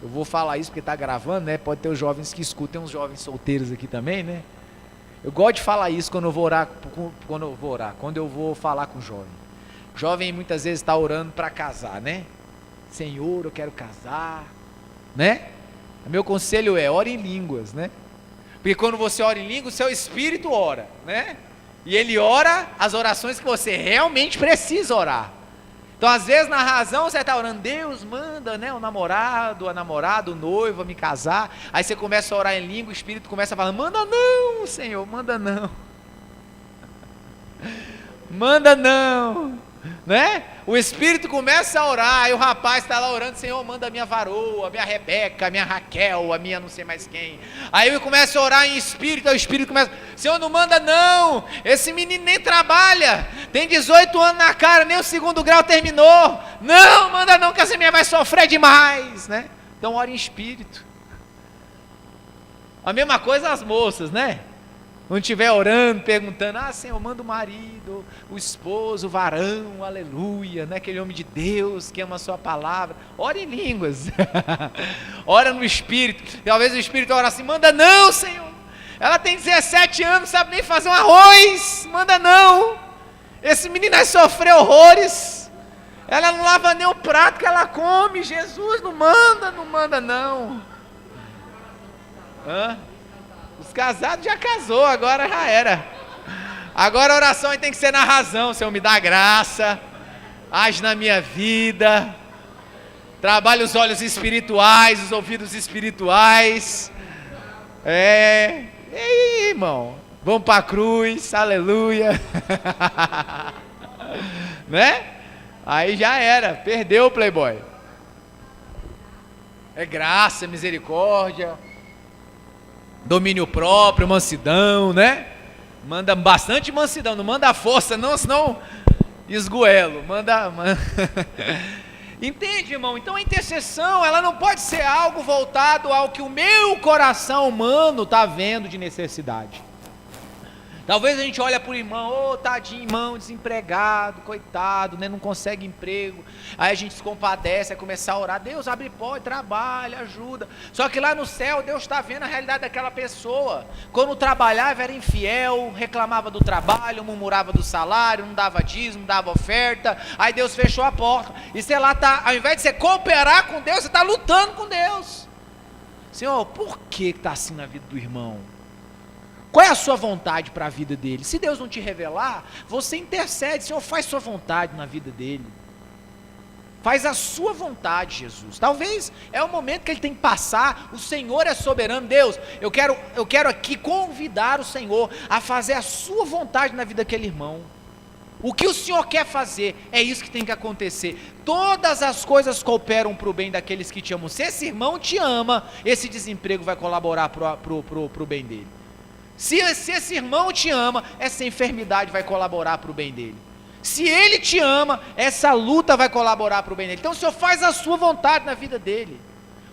eu vou falar isso porque está gravando, né? Pode ter os jovens que escutam, tem uns jovens solteiros aqui também, né? Eu gosto de falar isso quando eu vou orar, quando eu vou falar com o jovem. O jovem muitas vezes está orando para casar, né? Senhor, eu quero casar, né? O meu conselho é, ore em línguas, né? Porque quando você ora em línguas, o seu espírito ora, né? E ele ora as orações que você realmente precisa orar. Então, às vezes, na razão, você está orando, Deus manda, né, o namorado, a namorada, o noivo a me casar. Aí você começa a orar em língua, o espírito começa a falar, manda não, Senhor, manda não. Manda não. Né? O espírito começa a orar, e o rapaz está lá orando, Senhor, manda a minha varoa, a minha Rebeca, a minha Raquel, a minha não sei mais quem. Aí ele começa a orar em espírito, aí o espírito começa, Senhor, não manda não, esse menino nem trabalha, tem 18 anos na cara, nem o 2º grau terminou, não, manda não, que essa minha vai sofrer demais, né? Então ora em espírito. A mesma coisa as moças, né? Quando estiver orando, perguntando, Senhor, manda o marido, o esposo, o varão, aleluia, né? Aquele homem de Deus que ama a sua palavra, ora em línguas, ora no Espírito. Talvez o Espírito ora assim, manda não, Senhor, ela tem 17 anos, não sabe nem fazer um arroz, manda não, esse menino vai sofrer horrores, ela não lava nem o prato que ela come, Jesus, não manda não. Os casados já casou, agora já era. Agora a oração tem que ser na razão. Senhor, me dá graça, age na minha vida, trabalha os olhos espirituais, os ouvidos espirituais. E aí, irmão, vamos para a cruz, aleluia. Né? Aí já era, perdeu o playboy. É graça, misericórdia, domínio próprio, mansidão, né? Manda bastante mansidão, não manda força não, senão esgoelo, manda... Entende, irmão? Então a intercessão, ela não pode ser algo voltado ao que o meu coração humano está vendo de necessidade. Talvez a gente olhe para o irmão, tadinho, irmão, desempregado, coitado, né, não consegue emprego, aí a gente se compadece, aí começar a orar, Deus abre porta, trabalha, ajuda, só que lá no céu Deus está vendo a realidade daquela pessoa, quando trabalhava era infiel, reclamava do trabalho, murmurava do salário, não dava dízimo, não dava oferta, aí Deus fechou a porta, e você lá está, ao invés de você cooperar com Deus, você está lutando com Deus. Senhor, por que está assim na vida do irmão? Qual é a sua vontade para a vida dele? Se Deus não te revelar, você intercede, Senhor, faz sua vontade na vida dele. Faz a sua vontade, Jesus. Talvez é o momento que ele tem que passar, o Senhor é soberano. Deus, eu quero aqui convidar o Senhor a fazer a sua vontade na vida daquele irmão. O que o Senhor quer fazer, é isso que tem que acontecer. Todas as coisas cooperam para o bem daqueles que te amam. Se esse irmão te ama, esse desemprego vai colaborar para o bem dele. Se esse irmão te ama, essa enfermidade vai colaborar para o bem dele. Se ele te ama, essa luta vai colaborar para o bem dele. Então o Senhor faz a sua vontade na vida dele.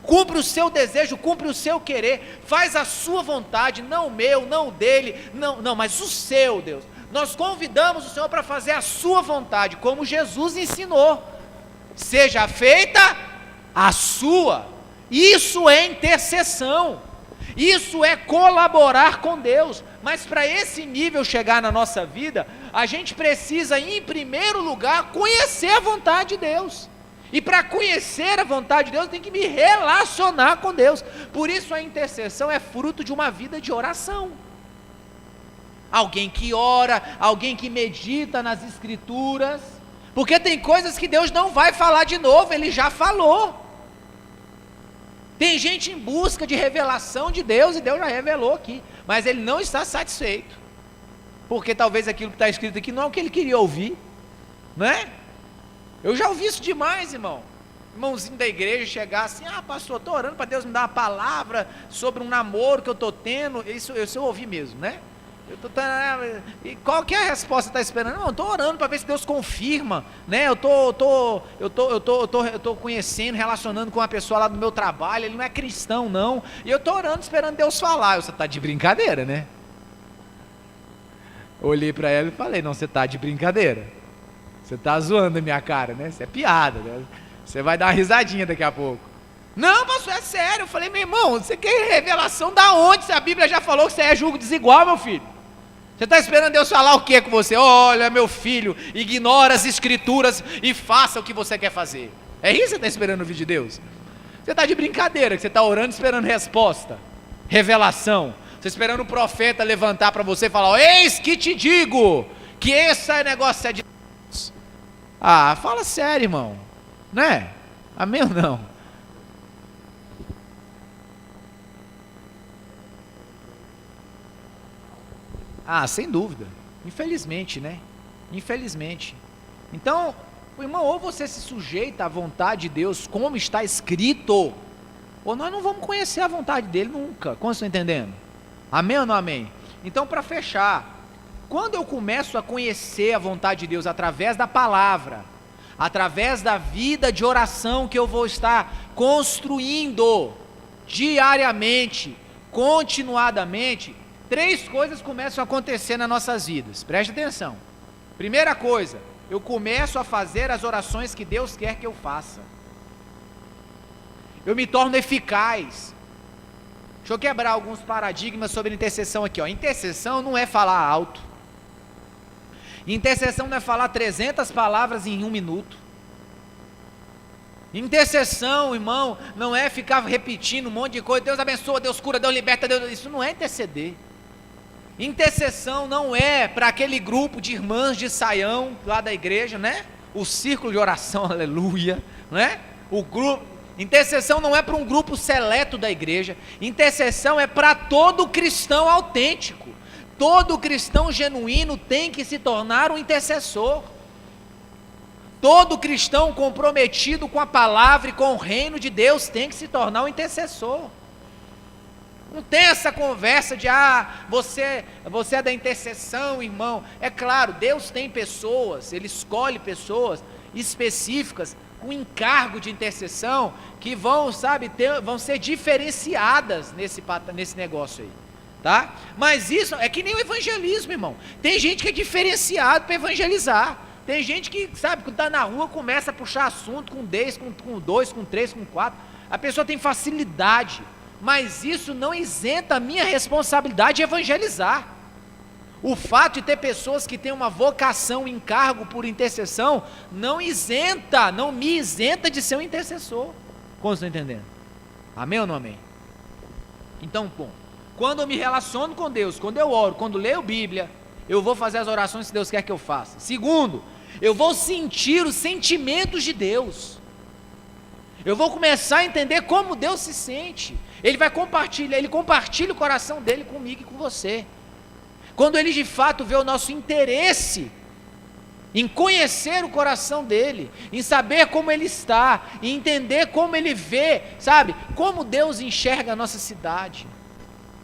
Cumpre o seu desejo, cumpre o seu querer. Faz a sua vontade, não o meu, não o dele, não, mas o seu, Deus. Nós convidamos o Senhor para fazer a sua vontade, como Jesus ensinou. Seja feita a sua. Isso é intercessão. Isso é colaborar com Deus, mas para esse nível chegar na nossa vida, a gente precisa, em primeiro lugar, conhecer a vontade de Deus. E para conhecer a vontade de Deus, tem que me relacionar com Deus. Por isso a intercessão é fruto de uma vida de oração. Alguém que ora, alguém que medita nas Escrituras, porque tem coisas que Deus não vai falar de novo, Ele já falou. Tem gente em busca de revelação de Deus, e Deus já revelou aqui, mas Ele não está satisfeito, porque talvez aquilo que está escrito aqui não é o que Ele queria ouvir, não é? Eu já ouvi isso demais, irmãozinho da igreja chegar assim: ah, pastor, estou orando para Deus me dar uma palavra sobre um namoro que eu estou tendo. Isso eu ouvi mesmo, né? E qual que é a resposta que você está esperando? Não, eu estou orando para ver se Deus confirma, né? Eu estou conhecendo, relacionando com uma pessoa lá do meu trabalho, ele não é cristão não, e eu estou orando esperando Deus falar. Você está de brincadeira, né? Olhei para ela e falei: não, você está de brincadeira, você está zoando a minha cara, né? Isso é piada, né? Você vai dar uma risadinha daqui a pouco. Não, pastor, é sério. Eu falei: meu irmão, você quer revelação da onde? Se a Bíblia já falou que você é julgo desigual, meu filho. Você está esperando Deus falar o que com você? Olha, meu filho, ignora as Escrituras e faça o que você quer fazer. É isso que você está esperando no vídeo de Deus? Você está de brincadeira, que você está orando esperando resposta, revelação. Você esperando o profeta levantar para você e falar: eis que te digo que esse negócio é de Deus. Ah, fala sério, irmão, né? Amém ou não? Ah, sem dúvida, infelizmente, né? Infelizmente. Então, irmão, ou você se sujeita à vontade de Deus como está escrito, ou nós não vamos conhecer a vontade dele nunca. Como vocês estão entendendo? Amém ou não amém? Então, para fechar, quando eu começo a conhecer a vontade de Deus através da palavra, através da vida de oração que eu vou estar construindo diariamente, continuadamente, três coisas começam a acontecer nas nossas vidas. Preste atenção. Primeira coisa, eu começo a fazer as orações que Deus quer que eu faça. Eu me torno eficaz. Deixa eu quebrar alguns paradigmas sobre intercessão aqui, ó. Intercessão não é falar alto. Intercessão não é falar 300 palavras em 1 minuto. Intercessão, irmão, não é ficar repetindo um monte de coisa: Deus abençoa, Deus cura, Deus liberta, Deus... Isso não é interceder. Intercessão não é para aquele grupo de irmãs de saião lá da igreja, né? O círculo de oração, aleluia, né? O grupo. Intercessão não é para um grupo seleto da igreja. Intercessão é para todo cristão autêntico. Todo cristão genuíno tem que se tornar um intercessor. Todo cristão comprometido com a palavra e com o reino de Deus tem que se tornar um intercessor. Não tem essa conversa de: você é da intercessão, irmão. É claro, Deus tem pessoas, Ele escolhe pessoas específicas com encargo de intercessão que vão ser diferenciadas nesse negócio aí, tá? Mas isso é que nem o evangelismo, irmão. Tem gente que é diferenciado para evangelizar. Tem gente que, quando está na rua, começa a puxar assunto com 10, com 2, com 3, com 4. A pessoa tem facilidade. Mas isso não isenta a minha responsabilidade de evangelizar. O fato de ter pessoas que têm uma vocação, encargo por intercessão, não me isenta de ser um intercessor. Como vocês estão entendendo? Amém ou não amém? Então, quando eu me relaciono com Deus, quando eu oro, quando leio Bíblia, eu vou fazer as orações que Deus quer que eu faça. Segundo, eu vou sentir os sentimentos de Deus. Eu vou começar a entender como Deus se sente. Ele compartilha o coração dele comigo e com você. Quando ele de fato vê o nosso interesse em conhecer o coração dele, em saber como ele está, em entender como ele vê, como Deus enxerga a nossa cidade,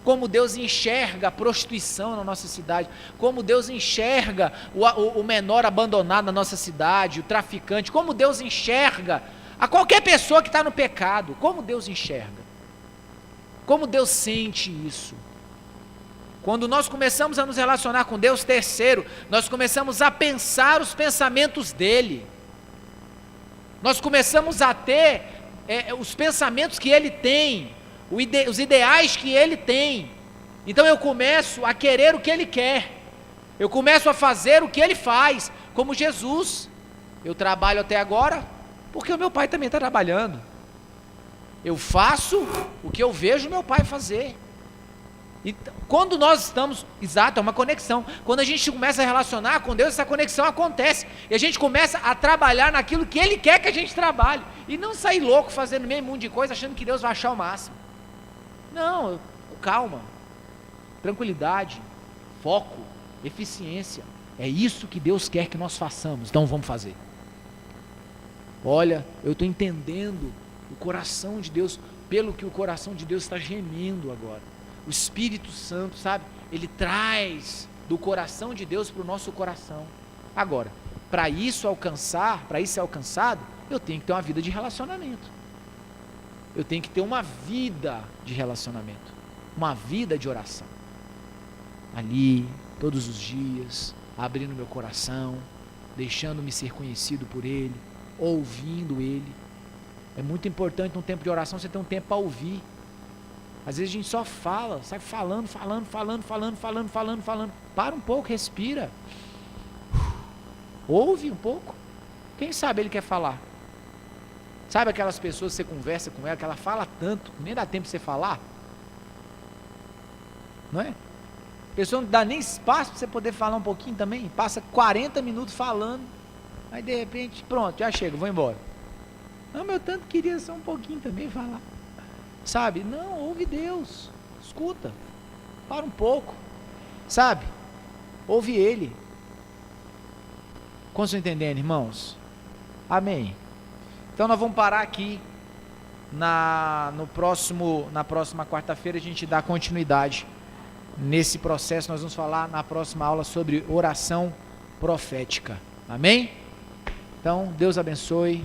como Deus enxerga a prostituição na nossa cidade, como Deus enxerga o menor abandonado na nossa cidade, o traficante, como Deus enxerga a qualquer pessoa que está no pecado, como Deus enxerga, como Deus sente isso. Quando nós começamos a nos relacionar com Deus, terceiro, nós começamos a pensar os pensamentos dEle, nós começamos a ter os pensamentos que Ele tem, os ideais que Ele tem. Então eu começo a querer o que Ele quer, Eu começo a fazer o que Ele faz, como Jesus. Eu trabalho até agora, porque o meu pai também está trabalhando. Eu faço o que eu vejo meu pai fazer. E quando nós estamos, exato, é uma conexão. Quando a gente começa a relacionar com Deus, essa conexão acontece. E a gente começa a trabalhar naquilo que Ele quer que a gente trabalhe. E não sair louco fazendo meio mundo de coisa, achando que Deus vai achar o máximo. Não, calma, tranquilidade, foco, eficiência. É isso que Deus quer que nós façamos, então vamos fazer. Olha, eu estou entendendo o coração de Deus, pelo que o coração de Deus está gemendo agora. O Espírito Santo, sabe, ele traz do coração de Deus para o nosso coração. Agora, para isso ser alcançado, eu tenho que ter uma vida de relacionamento. Eu tenho que ter uma vida de relacionamento, uma vida de oração. Ali, todos os dias, abrindo meu coração, deixando-me ser conhecido por Ele, ouvindo Ele. É muito importante num tempo de oração você ter um tempo para ouvir. Às vezes a gente só fala, sai falando. Para um pouco, respira. Ouve um pouco. Quem sabe Ele quer falar. Sabe aquelas pessoas que você conversa com ela, que ela fala tanto, nem dá tempo de você falar? Não é? A pessoa não dá nem espaço para você poder falar um pouquinho também. Passa 40 minutos falando, aí de repente, pronto, já chega, vou embora. Não, meu tanto queria só um pouquinho também falar. Sabe? Não, ouve Deus. Escuta. Para um pouco. Sabe? Ouve Ele. Como vocês entendendo, irmãos? Amém. Então nós vamos parar aqui. Na próxima quarta-feira a gente dá continuidade nesse processo. Nós vamos falar na próxima aula sobre oração profética. Amém? Então, Deus abençoe.